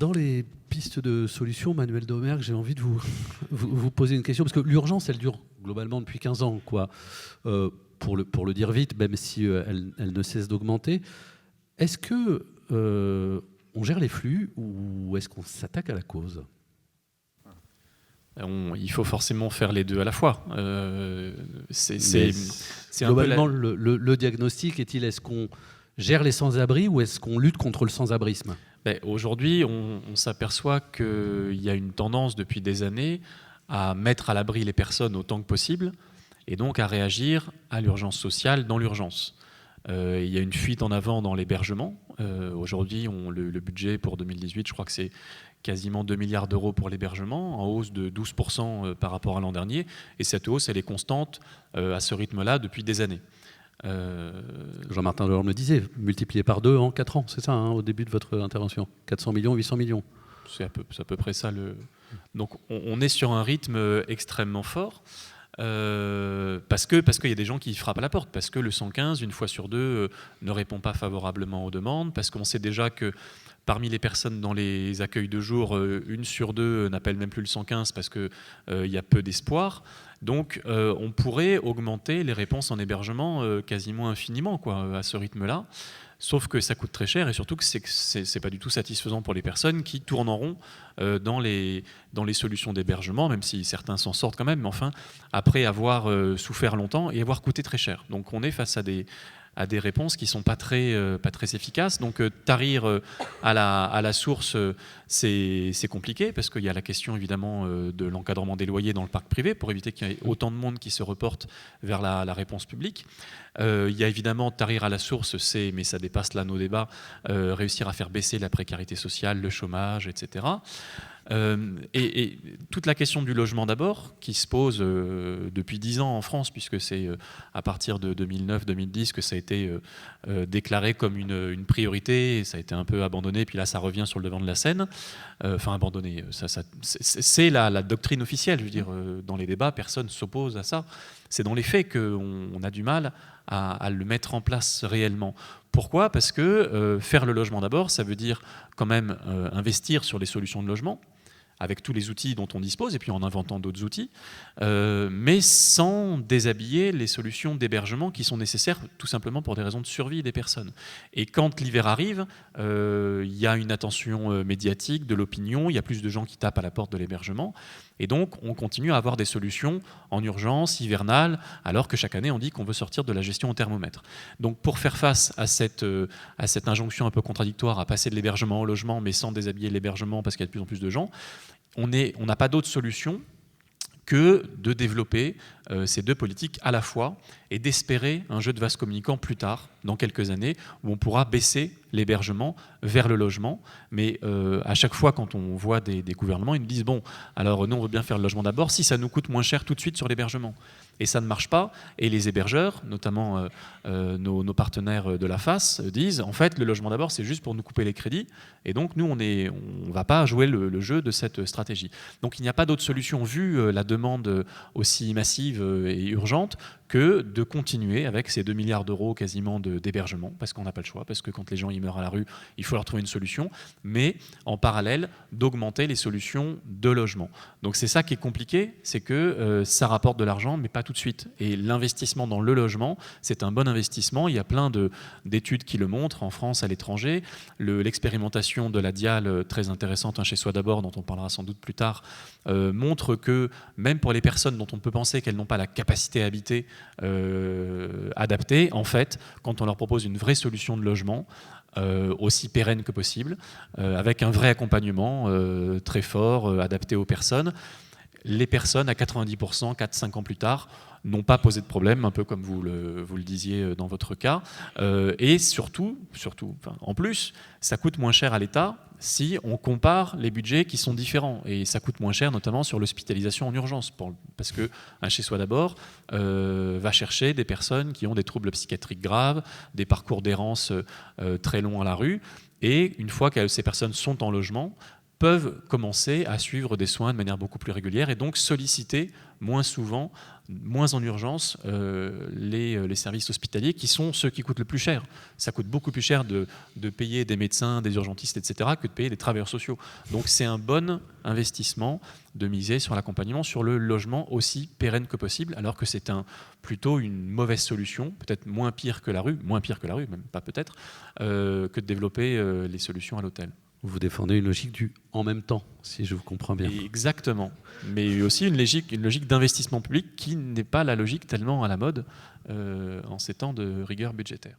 Dans les pistes de solutions, Manuel Domergue, j'ai envie de vous poser une question, parce que l'urgence, elle dure globalement depuis 15 ans, quoi. Pour le dire vite, même si elle ne cesse d'augmenter. Est-ce que on gère les flux ou est-ce qu'on s'attaque à la cause ? Il faut forcément faire les deux à la fois. C'est globalement, le diagnostic est-il, est-ce qu'on gère les sans-abri ou est-ce qu'on lutte contre le sans-abrisme ? Aujourd'hui, on s'aperçoit qu'il y a une tendance depuis des années à mettre à l'abri les personnes autant que possible et donc à réagir à l'urgence sociale dans l'urgence. Il y a une fuite en avant dans l'hébergement. Aujourd'hui, le budget pour 2018, je crois que c'est quasiment 2 milliards d'euros pour l'hébergement, en hausse de 12% par rapport à l'an dernier. Et cette hausse, elle est constante à ce rythme-là depuis des années. Jean-Martin Delorme me disait, multiplié par 2 en 4 ans, c'est ça, au début de votre intervention. 400 millions, 800 millions. C'est à peu près ça. Donc on est sur un rythme extrêmement fort. Parce qu'il y a des gens qui frappent à la porte, parce que le 115, une fois sur deux, ne répond pas favorablement aux demandes, parce qu'on sait déjà que parmi les personnes dans les accueils de jour, 1 sur 2 n'appelle même plus le 115 parce qu'il y a peu d'espoir. Donc on pourrait augmenter les réponses en hébergement quasiment infiniment, quoi, à ce rythme-là. Sauf que ça coûte très cher et surtout que c'est pas du tout satisfaisant pour les personnes qui tournent en rond dans les solutions d'hébergement, même si certains s'en sortent quand même, mais enfin, après avoir souffert longtemps et avoir coûté très cher. Donc on est face à des réponses qui ne sont pas très efficaces. Donc tarir à la source, c'est compliqué, parce qu'il y a la question évidemment de l'encadrement des loyers dans le parc privé, pour éviter qu'il y ait autant de monde qui se reporte vers la réponse publique. Il y a évidemment tarir à la source, mais ça dépasse là nos débats, réussir à faire baisser la précarité sociale, le chômage, etc. Et toute la question du logement d'abord, qui se pose depuis 10 ans en France, puisque c'est à partir de 2009-2010 que ça a été déclaré comme une priorité, et ça a été un peu abandonné, puis là ça revient sur le devant de la scène. Enfin abandonné, c'est la doctrine officielle, je veux dire, dans les débats, personne ne s'oppose à ça. C'est dans les faits qu'on a du mal à le mettre en place réellement. Pourquoi ? Parce que faire le logement d'abord, ça veut dire quand même investir sur les solutions de logement, avec tous les outils dont on dispose, et puis en inventant d'autres outils, mais sans déshabiller les solutions d'hébergement qui sont nécessaires tout simplement pour des raisons de survie des personnes. Et quand l'hiver arrive, il y a une attention médiatique, de l'opinion, il y a plus de gens qui tapent à la porte de l'hébergement, et donc on continue à avoir des solutions en urgence, hivernale, alors que chaque année on dit qu'on veut sortir de la gestion au thermomètre. Donc pour faire face à cette injonction un peu contradictoire à passer de l'hébergement au logement, mais sans déshabiller l'hébergement parce qu'il y a de plus en plus de gens, on n'a pas d'autre solution que de développer ces deux politiques à la fois et d'espérer un jeu de vase communicant plus tard, dans quelques années, où on pourra baisser l'hébergement vers le logement. Mais à chaque fois, quand on voit des gouvernements, ils nous disent « Bon, alors nous, on veut bien faire le logement d'abord si ça nous coûte moins cher tout de suite sur l'hébergement ». Et ça ne marche pas. Et les hébergeurs, notamment nos partenaires de la FAS, disent en fait, le logement d'abord, c'est juste pour nous couper les crédits. Et donc, nous, on ne va pas jouer le jeu de cette stratégie. Donc, il n'y a pas d'autre solution, vu la demande aussi massive et urgente, que de continuer avec ces 2 milliards d'euros quasiment d'hébergement, parce qu'on n'a pas le choix, parce que quand les gens y meurent à la rue, il faut leur trouver une solution, mais en parallèle, d'augmenter les solutions de logement. Donc c'est ça qui est compliqué, c'est que ça rapporte de l'argent, mais pas tout de suite. Et l'investissement dans le logement, c'est un bon investissement. Il y a plein d'études qui le montrent, en France, à l'étranger. L'expérimentation de la Dial, très intéressante, un chez soi d'abord, dont on parlera sans doute plus tard, montre que même pour les personnes dont on peut penser qu'elles n'ont pas la capacité à habiter adaptée, en fait, quand on leur propose une vraie solution de logement, aussi pérenne que possible, avec un vrai accompagnement très fort, adapté aux personnes, les personnes, à 90%, 4-5 ans plus tard, n'ont pas posé de problème, un peu comme vous le disiez dans votre cas. Et surtout, en plus, ça coûte moins cher à l'État si on compare les budgets qui sont différents. Et ça coûte moins cher, notamment sur l'hospitalisation en urgence, parce qu'un chez soi d'abord va chercher des personnes qui ont des troubles psychiatriques graves, des parcours d'errance très longs à la rue. Et une fois que ces personnes sont en logement, peuvent commencer à suivre des soins de manière beaucoup plus régulière et donc solliciter moins souvent, moins en urgence, les services hospitaliers qui sont ceux qui coûtent le plus cher. Ça coûte beaucoup plus cher de payer des médecins, des urgentistes, etc., que de payer des travailleurs sociaux. Donc c'est un bon investissement de miser sur l'accompagnement, sur le logement aussi pérenne que possible, alors que c'est plutôt une mauvaise solution, peut-être moins pire que la rue, même pas peut-être, que de développer les solutions à l'hôtel. Vous défendez une logique du en même temps, si je vous comprends bien. Exactement. Mais aussi une logique d'investissement public qui n'est pas la logique tellement à la mode en ces temps de rigueur budgétaire.